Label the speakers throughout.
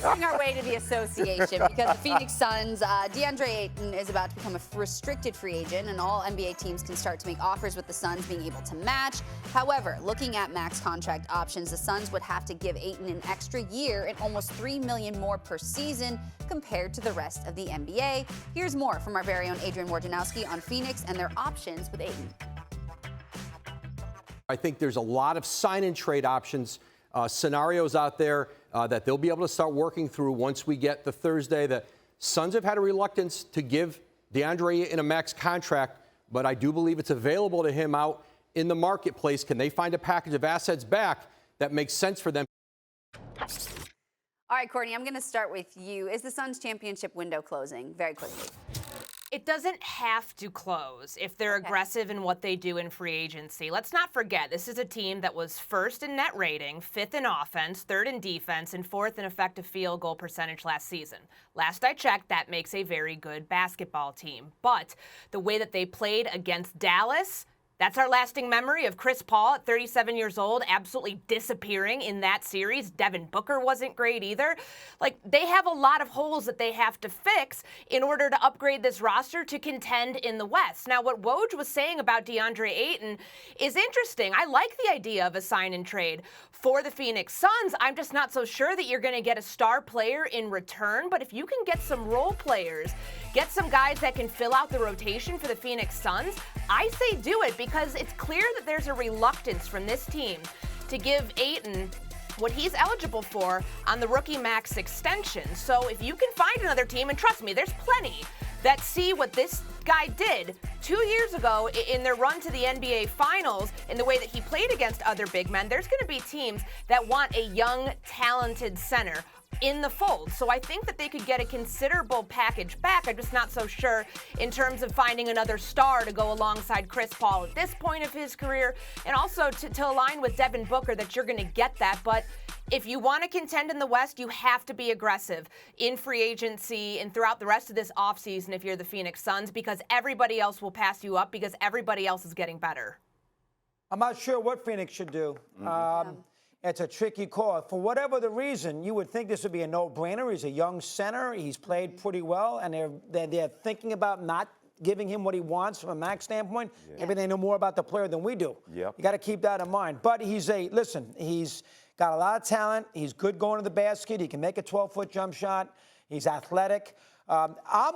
Speaker 1: Making our way to the association because the Phoenix Suns, DeAndre Ayton is about to become a restricted free agent, and all NBA teams can start to make offers with the Suns being able to match. However, looking at max contract options, the Suns would have to give Ayton an extra year and almost $3 million more per season compared to the rest of the NBA. Here's more from our very own Adrian Wojnarowski on Phoenix and their options with Ayton.
Speaker 2: I think there's a lot of sign-and-trade options, scenarios out there that they'll be able to start working through once we get to Thursday. The Suns have had a reluctance to give DeAndre Ayton a max contract, but I do believe it's available to him out in the marketplace. Can they find a package of assets back that makes sense for them?
Speaker 1: All right, Courtney, I'm going to start with you. Is the Suns championship window closing? Very quickly.
Speaker 3: It doesn't have to close if they're aggressive in what they do in free agency. Let's not forget, this is a team that was first in net rating, fifth in offense, third in defense, and fourth in effective field goal percentage last season. Last I checked, that makes a very good basketball team. But the way that they played against Dallas, that's our lasting memory of Chris Paul at 37 years old, absolutely disappearing in that series. Devin Booker wasn't great either. Like, they have a lot of holes that they have to fix in order to upgrade this roster to contend in the West. Now, what Woj was saying about DeAndre Ayton is interesting. I like the idea of a sign and trade for the Phoenix Suns. I'm just not so sure that you're going to get a star player in return. But if you can get some role players, get some guys that can fill out the rotation for the Phoenix Suns, I say do it, because it's clear that there's a reluctance from this team to give Ayton what he's eligible for on the rookie max extension. So if you can find another team, and trust me, there's plenty that see what this guy did 2 years ago in their run to the NBA Finals, in the way that he played against other big men, there's going to be teams that want a young, talented center in the fold. So I think that they could get a considerable package back. I'm just not so sure in terms of finding another star to go alongside Chris Paul at this point of his career, and also to align with Devin Booker, that you're going to get that. But if you want to contend in the West, you have to be aggressive in free agency and throughout the rest of this offseason if you're the Phoenix Suns, because everybody else will pass you up because everybody else is getting better.
Speaker 4: I'm not sure what Phoenix should do. It's a tricky call. For whatever the reason, you would think this would be a no-brainer. He's a young center. He's played pretty well, and they're thinking about not giving him what he wants from a max standpoint. Maybe they know more about the player than we do. You got to keep that in mind. But he's got a lot of talent. He's good going to the basket. He can make a 12-foot jump shot. He's athletic. I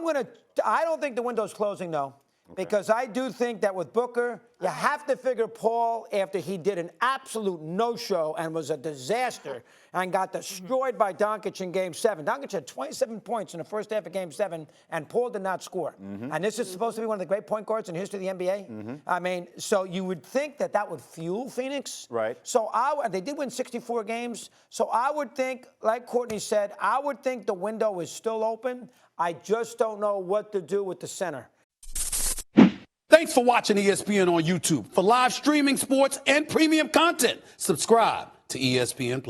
Speaker 4: don't think the window's closing, though. Because I do think that with Booker, you have to figure Paul, after he did an absolute no-show and was a disaster and got destroyed by Doncic in Game 7. Doncic had 27 points in the first half of Game 7, and Paul did not score. And this is supposed to be one of the great point guards in the history of the NBA. I mean, so you would think that that would fuel Phoenix.
Speaker 5: Right.
Speaker 4: So they did win 64 games. So I would think, like Courtney said, I would think the window is still open. I just don't know what to do with the center.
Speaker 6: Thanks for watching ESPN on YouTube. For live streaming, sports, and premium content, subscribe to ESPN+.